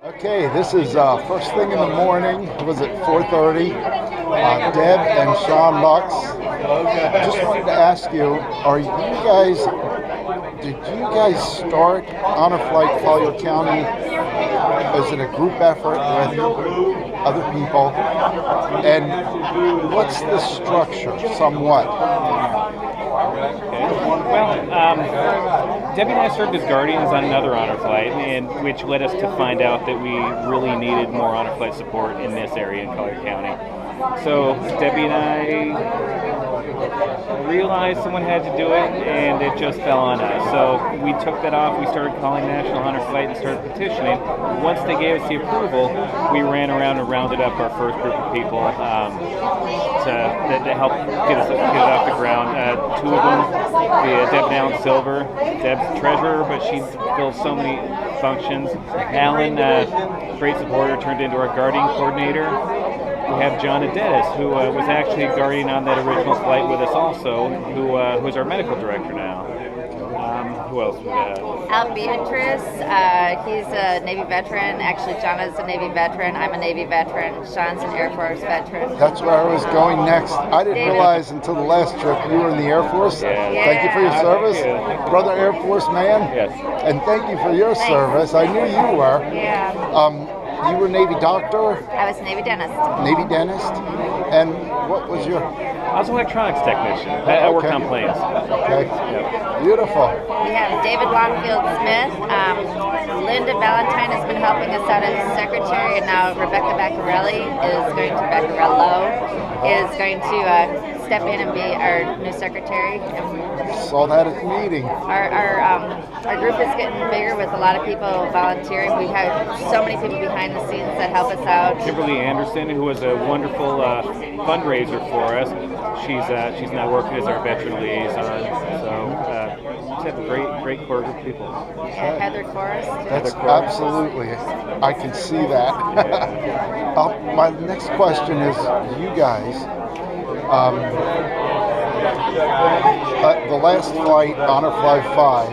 Okay, this is first thing in the morning. Was it 4:30? Deb and Sean Lux. Just wanted to ask you: Did you guys start Honor Flight Collier County? Is it a group effort with other people? And what's the structure, somewhat? Debbie and I served as guardians on another honor flight, and which led us to find out that we really needed more honor flight support in this area in Collier County. So Debbie and I realized someone had to do it, and it just fell on us. So we took that off. We started calling National Honor Flight and started petitioning. Once they gave us the approval, we ran around and rounded up our first group of people to help get it off the ground. Two of them, Deb and Alan Silver. Deb's treasurer, but she fills so many functions. Alan, great supporter, turned into our guardian coordinator. We have John Adetis, who was actually a guardian on that original flight with us also, who's our medical director now. Who else we got? Al Beatrice, he's a Navy veteran. Actually, John is a Navy veteran. I'm a Navy veteran. Sean's an Air Force veteran. That's where I was going next. I didn't realize until the last trip you were in the Air Force. Yeah. Thank you for your service. Brother Air Force man. Yes. And thank you for your service. I knew you were. Yeah. You were Navy doctor? I was a Navy dentist. Navy dentist? And what was your... I was an electronics technician. I worked on planes. Okay. Yep. Beautiful. We have David Longfield Smith. Linda Valentine has been helping us out as secretary, and now Rebecca Beccarello is going to step in and be our new secretary. Saw that at the meeting. Our group is getting bigger with a lot of people volunteering. We have so many people behind the scenes that help us out. Kimberly Anderson, who was a wonderful fundraiser for us, she's now working as our veteran liaison. So just have a great core group of people. Yeah, Heather Forrest. That's absolutely. I can see that. My next question is, you guys. The last flight, Honor Flight 5,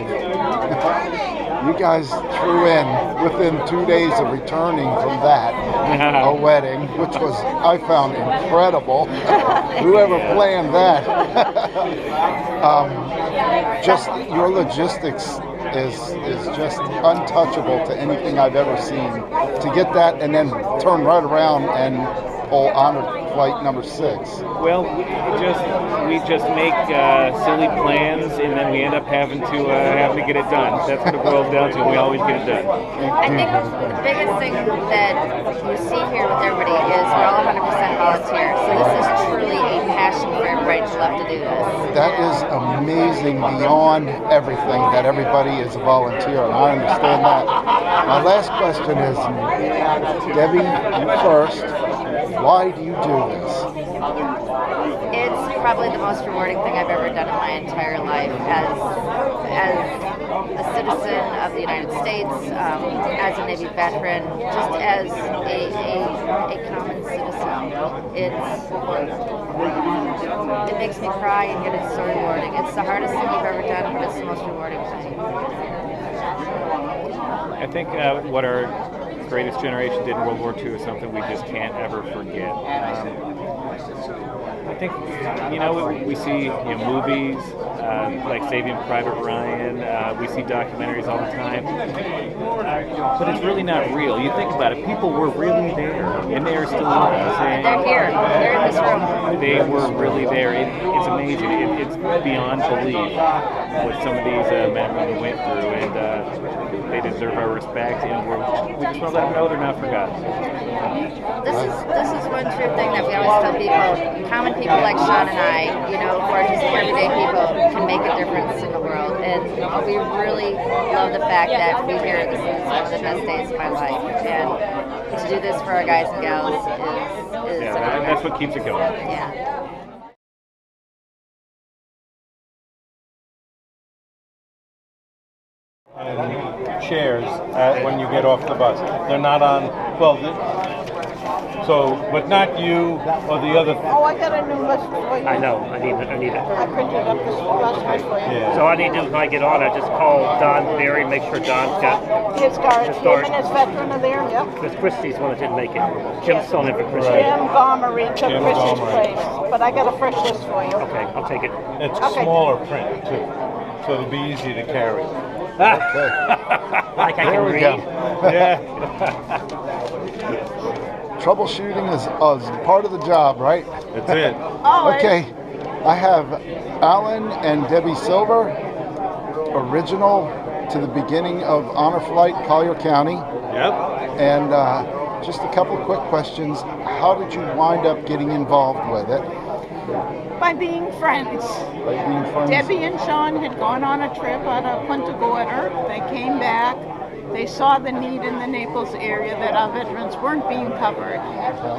you guys threw in, within 2 days of returning from that, a wedding, which was, I found incredible. Whoever planned that. Just your logistics is just untouchable to anything I've ever seen. To get that and then turn right around and pull Honor Flight number 6. Well, we just make silly plans, and then we end up having to get it done. That's what it boils down to. We always get it done. I think the biggest thing that you see here with everybody is we're all 100% volunteer. So this is truly a passion for everybody to love to do this. That is amazing beyond everything that everybody is a volunteer, and I understand that. My last question is, Debbie, you first. Why do you do this? It's probably the most rewarding thing I've ever done in my entire life as a citizen of the United States, as a Navy veteran, just as a common citizen. It makes me cry, and yet it's so rewarding. It's the hardest thing you've ever done, but it's the most rewarding thing. I think what our greatest generation did in World War II is something we just can't ever forget. I think, we see movies like Saving Private Ryan, we see documentaries all the time, but it's really not real. You think about it, people were really there, and they are still with us. They're here. They're in this room. They were really there. It's amazing. It's beyond belief what some of these men and women went through, and they deserve our respect, and we just want to let them know they're not forgotten. This is one true thing that we always tell people. Common people like Sean and I, who are just everyday people, can make a difference in the world. And we really love the fact that we hear this is one of the best days of my life. And to do this for our guys and gals is that's what keeps it going. Yeah. And chairs when you get off the bus. They're not on, So, but not you or the other. Oh, I got a new list for you. I know. I need it. I printed up this list for you. Yeah. So all I need to do when I get on, I just call Don Berry, make sure Don's got. His guard, His him guard. and his veteran are there, yep. Because Christie's one that didn't make it. Jim's still in for Christie. Jim Gomery took Jim Chris's Gomery. place, but I got a fresh list for you. Okay, I'll take it. It's Okay. smaller print too, so it'll be easy to carry. Okay. Like I There can we read. go. Yeah. Troubleshooting is part of the job, right? That's it. Always. Okay. I have Alan and Debbie Silver, original to the beginning of Honor Flight, Collier County. Yep. And just a couple quick questions. How did you wind up getting involved with it? By being friends. Like being friends? Debbie and Sean had gone on a trip out of Punta Gorda. They came back. They saw the need in the Naples area that our veterans weren't being covered.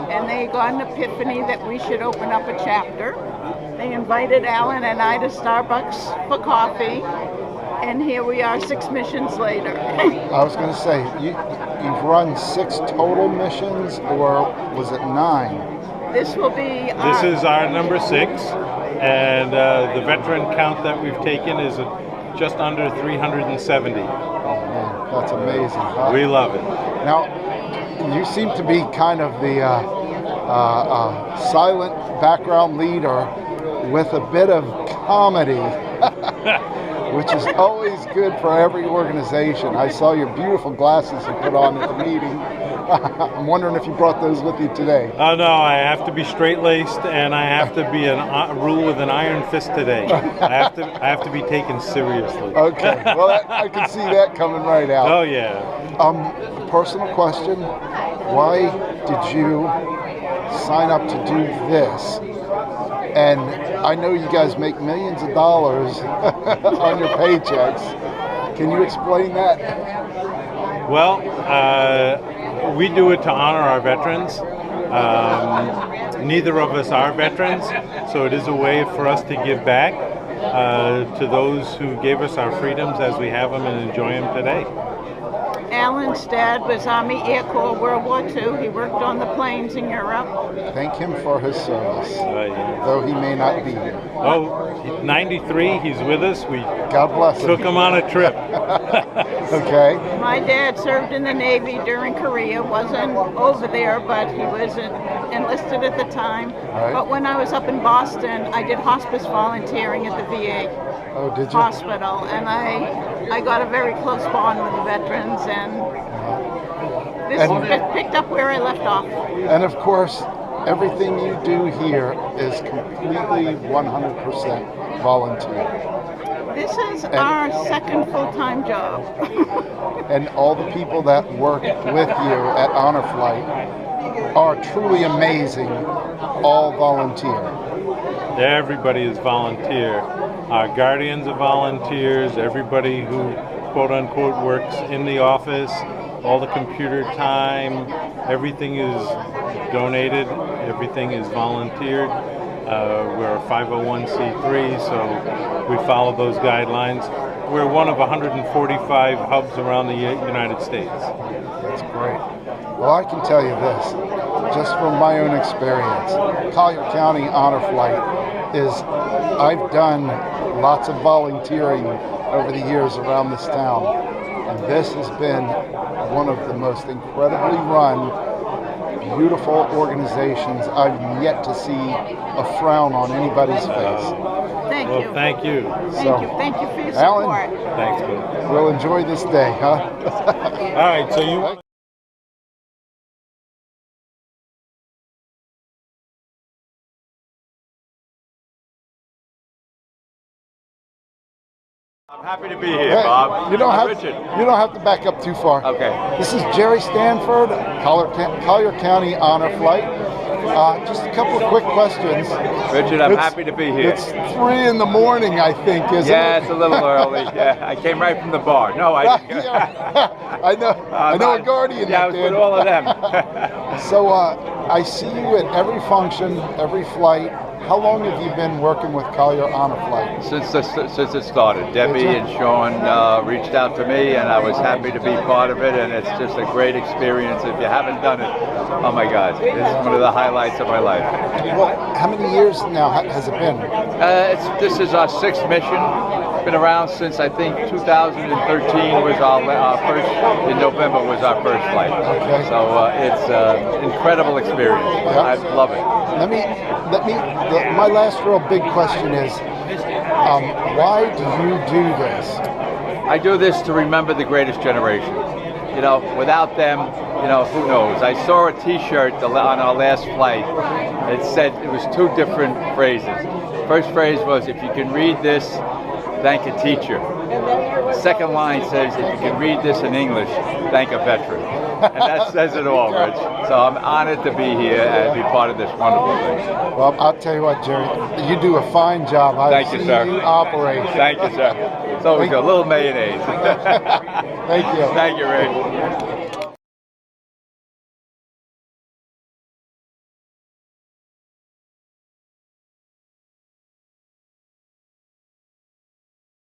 And they got an epiphany that we should open up a chapter. They invited Alan and I to Starbucks for coffee. And here we are 6 missions later. I was going to say, you've run 6 total missions, or was it 9? This will be This is our number 6, and the veteran count that we've taken is just under 370. Man, that's amazing. Huh? We love it. Now, you seem to be kind of the silent background leader with a bit of comedy, which is always good for every organization. I saw your beautiful glasses you put on at the meeting. I'm wondering if you brought those with you today. Oh no, I have to be straight-laced, and I have to be rule with an iron fist today. I have to be taken seriously. Okay, well, I can see that coming right out. Oh yeah. Personal question, why did you sign up to do this? And I know you guys make millions of dollars on your paychecks. Can you explain that? Well, we do it to honor our veterans. Neither of us are veterans, so it is a way for us to give back to those who gave us our freedoms as we have them and enjoy them today. Alan's dad was Army Air Corps World War II. He worked on the planes in Europe. Thank him for his service, Yeah. though he may not be here. Oh, 93, he's with us. We God bless him. took him on a trip. Okay. My dad served in the Navy during Korea, wasn't over there, but he was enlisted at the time. Right. But when I was up in Boston, I did hospice volunteering at the VA Oh, did you? hospital, and I got a very close bond with the veterans, and this And- picked up where I left off. And of course, everything you do here is completely 100% volunteer. This is our second full-time job. And all the people that work with you at Honor Flight are truly amazing, all volunteer. Everybody is volunteer. Our guardians are volunteers. Everybody who quote unquote works in the office, all the computer time, everything is donated. Everything is volunteered. We're a 501c3, so we follow those guidelines. We're one of 145 hubs around the United States. That's great. Well, I can tell you this, just from my own experience, Collier County Honor Flight is, I've done lots of volunteering over the years around this town, and this has been one of the most incredibly run, beautiful organizations. I've yet to see a frown on anybody's face. Thank Well, you. thank you. Thank you for your Alan? support. Thanks, man. We'll enjoy this day, huh? All right, so you. I'm happy to be here, Hey, Bob. You don't I'm have Richard. you don't have to back up too far. Okay. This is Jerry Stanford, Collier County Honor Flight. Just a couple of quick questions. Richard, I'm It's- happy to be here. It's 3 in the morning, I think, isn't Yeah, it? it's a little early. Yeah, I came right from the bar. No, I. Yeah. I know a guardian Yeah, I that was did. with all of them. So I see you at every function, every flight. how long have you been working with Collier Honor Flight? Since it started, Debbie Did you? and Sean reached out to me, and I was happy to be part of it. And it's just a great experience. If you haven't done it, oh my God, it's one of the highlights of my life. Well, how many years now has it been? This is our 6th mission. Been around since I think 2013 was our first. In November was our first flight. Okay. So it's an incredible experience. Yeah. I love it. My last real big question is, why do you do this? I do this to remember the greatest generation. You know, without them, you know, who knows? I saw a T-shirt on our last flight. It said, it was 2 different phrases. First phrase was, if you can read this, thank a teacher. The second line says, if you can read this in English, thank a veteran. And that says it all, Rich. So I'm honored to be here and be part of this wonderful thing. Well, I'll tell you what, Jerry, you do a fine job. Thank you, sir. You operate. Thank you, sir. It's always a little mayonnaise. Thank you. Thank you, Ray.